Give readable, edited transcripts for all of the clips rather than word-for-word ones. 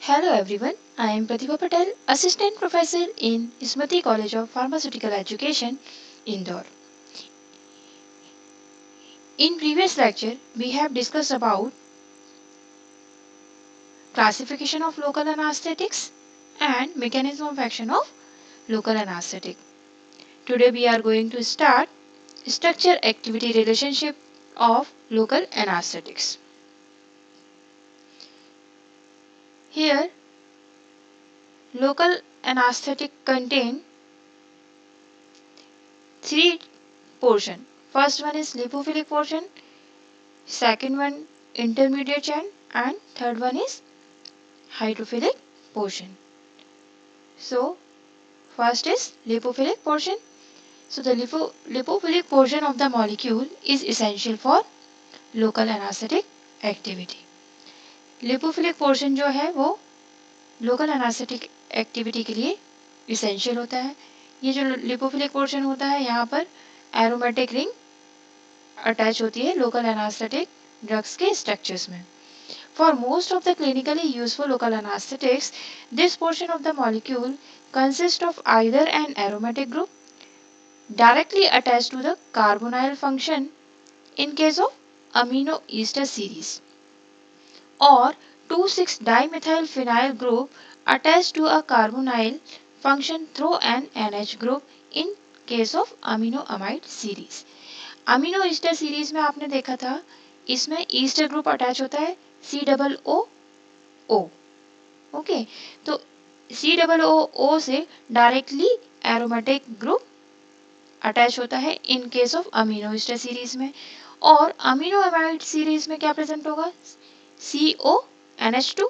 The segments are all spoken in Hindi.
Hello everyone, I am Pratibha Patel, Assistant Professor in Smriti College of Pharmaceutical Education, Indore. In previous lecture, we have discussed about classification of local anesthetics and mechanism of action of local anesthetic. Today we are going to start structure-activity relationship of local anesthetics. Here, local anesthetic contain three portion. First one is lipophilic portion, second one intermediate chain, and third one is hydrophilic portion. So first is lipophilic portion. So the lipophilic portion of the molecule is essential for local anesthetic activity. Lipophilic portion जो है वो लोकल एनास्थेटिक एक्टिविटी के लिए इसेंशियल होता है. ये जो लिपोफिलिक पोर्शन होता है यहाँ पर एरोमेटिक रिंग अटैच होती है लोकल एनास्थेटिक ड्रग्स के स्ट्रक्चर्स में. For most of the clinically useful local anesthetics, this portion of the molecule consists of either an aromatic group directly attached to the carbonyl function in case of amino ester series, or 2,6-dimethylphenyl group attached to a carbonyl function through an NH group in case of amino-amide series. Amino Easter series में आपने देखा था इसमें ईस्टर ग्रुप अटैच होता है COO. ओके, तो COO से डायरेक्टली एरोमेटिक ग्रुप अटैच होता है in case of amino Easter series में. और अमीनो अमाइड सीरीज में क्या प्रेजेंट होगा? CONH2.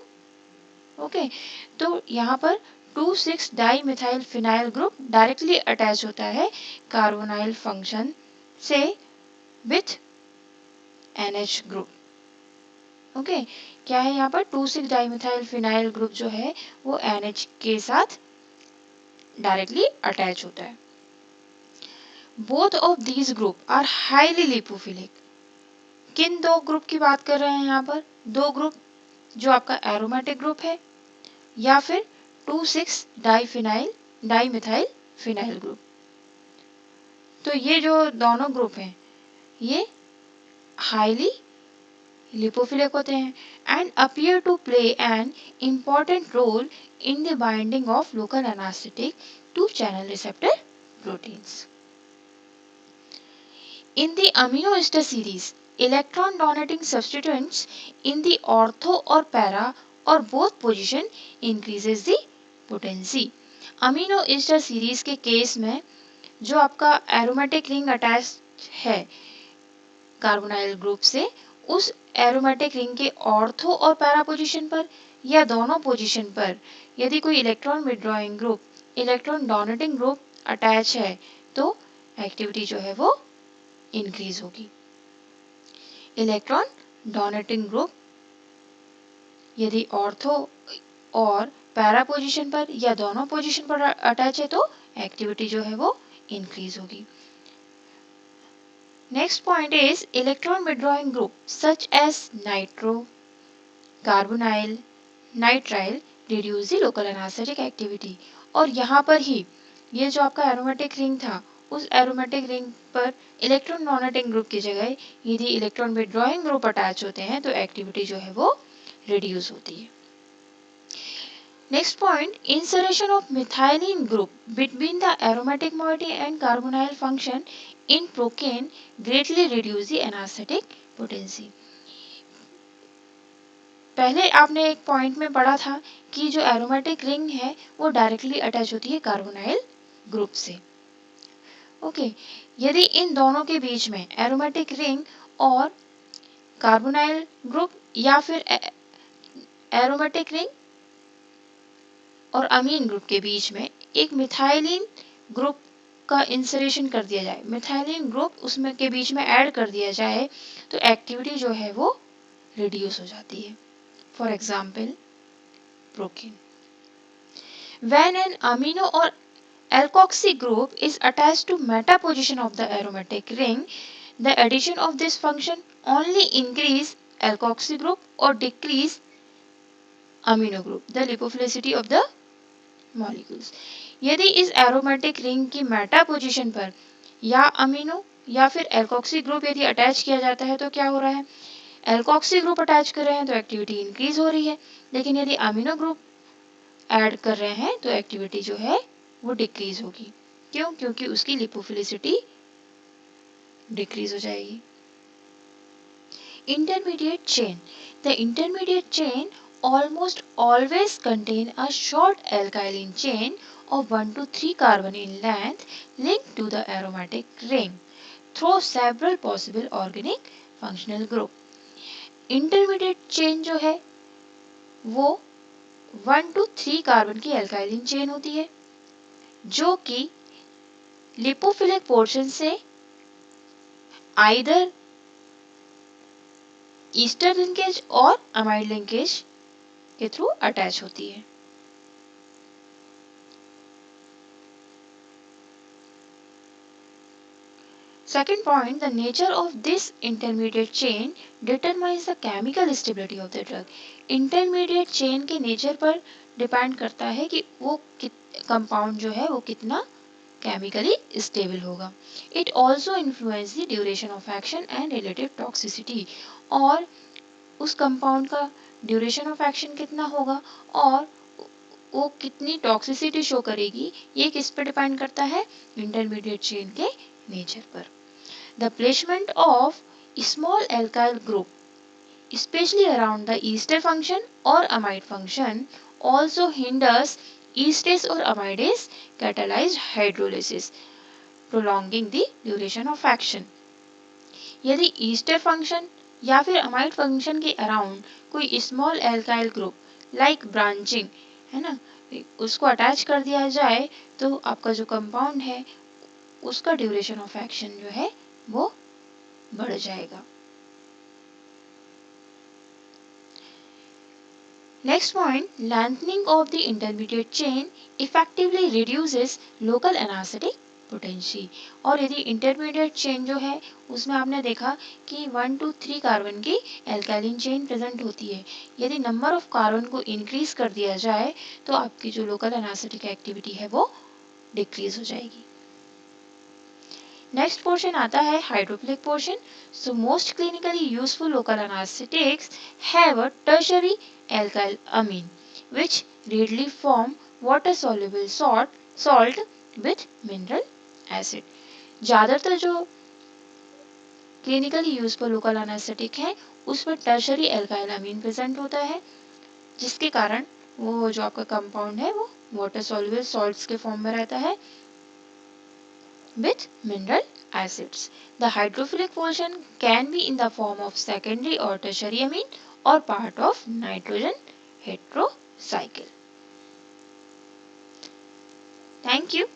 ओके, तो यहाँ पर 2,6-डाइमिथाइल ग्रुप डायरेक्टली अटैच होता है कार्बोनाइल फंक्शन से विथ NH ग्रुप. ओके, क्या है यहाँ पर 2,6-डाइमिथाइल ग्रुप जो है वो NH के साथ डायरेक्टली अटैच होता है. Both of these group are highly lipophilic. किन दो ग्रुप की बात कर रहे हैं यहाँ पर? दो ग्रुप जो आपका एरोमेटिक ग्रुप है या फिर 2,6-डाइमिथाइल ग्रुप. तो ये जो दोनों ग्रुप हैं ये हाईली लिपोफिलिक होते हैं and appear to play an important role in the binding of local anesthetic to channel receptor proteins. In the amino ester series, electron donating substituents in the ortho or para or both position increases the potency. Amino Easter series के केस में जो आपका एरोमेटिक रिंग अटैच है कार्बोनाइल ग्रुप से, उस एरोमेटिक रिंग के ऑर्थो और पैरा पोजीशन पर या दोनों पोजीशन पर यदि कोई electron withdrawing group electron donating group attach है तो एक्टिविटी जो है वो इंक्रीज होगी. इलेक्ट्रॉन डोनेटिंग ग्रुप यदि ऑर्थो और पैरा पोजीशन पर या दोनों पोजीशन पर अटैच है तो एक्टिविटी जो है वो इंक्रीज होगी. Next point is electron withdrawing group such as nitro, carbonyl, nitrile reduce the local anesthetic activity. और यहाँ पर ही ये जो आपका एरोमेटिक रिंग था उस एरोमेटिक रिंग पर इलेक्ट्रॉन डोनेटिंग ग्रुप की जगह यदि इलेक्ट्रॉन विड्रॉइंग ग्रुप अटैच होते हैं तो एक्टिविटी जो है वो रिड्यूस होती है. Next point, insertion of methylene group between the aromatic moiety and carbonyl function in procaine greatly reduce the anesthetic potency. पहले आपने एक पॉइंट में पढ़ा था कि जो एरोमेटिक रिंग है वो डायरेक्टली अटैच होती है कार्बोनाइल ग्रुप से. ओके, यदि इन दोनों के बीच में एरोमेटिक रिंग और कार्बोनाइल ग्रुप या फिर एरोमेटिक रिंग और अमीन ग्रुप के बीच में एक मिथाइलिन ग्रुप का इंसरेशन कर दिया जाए, मिथाइलिन ग्रुप उसमें के बीच में ऐड कर दिया जाए तो एक्टिविटी जो है वो रिड्यूस हो जाती है. For example procaine. When an amino or alkoxy group is attached to meta position of the aromatic ring, the addition of this function only increase alkoxy group or decrease amino group, the lipophilicity of the molecules. यदि इस एरोमेटिक रिंग की मेटा पोजीशन पर या अमीनो या फिर एल्कोक्सी ग्रुप यदि अटैच किया जाता है तो क्या हो रहा है, एल्कोक्सी ग्रुप अटैच कर रहे हैं तो एक्टिविटी इंक्रीज हो रही है, लेकिन यदि अमीनो ग्रुप ऐड कर रहे हैं तो एक्टिविटी जो है वो डिक्रीज होगी। क्यों? क्योंकि उसकी लिपोफिलिसिटी डिक्रीज हो जाएगी। Intermediate chain. The intermediate chain almost always contain a short alkyl chain of 1 to 3 carbon in length linked to the aromatic ring through several possible organic functional group. Intermediate chain जो है वो 1 to 3 कार्बन की alkyl chain होती है जो कि लिपोफिलिक पोर्शन से आइदर ईस्टर लिंकेज और अमाइड लिंकेज के थ्रू अटैच होती है। Second point, the nature of this intermediate chain determines the chemical stability of the drug. Intermediate chain के नेचर पर डिपेंड करता है कि वो कंपाउंड जो है वो कितना केमिकली स्टेबल होगा। It also influences the duration of action and relative toxicity. और उस कंपाउंड का ड्यूरेशन ऑफ एक्शन कितना होगा और वो कितनी टॉक्सिसिटी शो करेगी, ये किस पर डिपेंड करता है, इंटरमीडिएट चेन के नेचर पर। The placement of small alkyl group especially around the ester function or amide function also hinders esterase or amidase catalyzed hydrolysis prolonging the duration of action. यदि ईस्टर फंक्शन या फिर अमाइड फंक्शन के अराउंड कोई small alkyl group like branching है ना, उसको अटैच कर दिया जाए तो आपका जो कंपाउंड है उसका ड्यूरेशन ऑफ एक्शन जो है वो बढ़ जाएगा। Next point, lengthening of the intermediate chain effectively reduces local anesthetic potency. और यदि इंटरमीडिएट चेन जो है उसमें आपने देखा कि 1 to 3 कार्बन की एल्काइलिन चेन प्रेजेंट होती है, यदि नंबर ऑफ कार्बन को इंक्रीज कर दिया जाए तो आपकी जो लोकल एनेस्थेटिक एक्टिविटी है वो डिक्रीज हो जाएगी। नेक्स्ट पोर्शन आता है hydrophilic portion. So most clinically useful local anaesthetics have a tertiary alkyl amine which readily form water soluble salt with mineral acid. ज्यादातर जो क्लिनिकली यूजफुल लोकल एनेस्थेटिक है उसमें टर्शरी एल्काइल अमीन प्रेजेंट होता है जिसके कारण वो जो आपका कंपाउंड है वो वाटर सॉल्युबल सॉल्ट्स के फॉर्म में रहता है with mineral acids. The hydrophilic portion can be in the form of secondary or tertiary amine or part of nitrogen heterocycle. Thank you.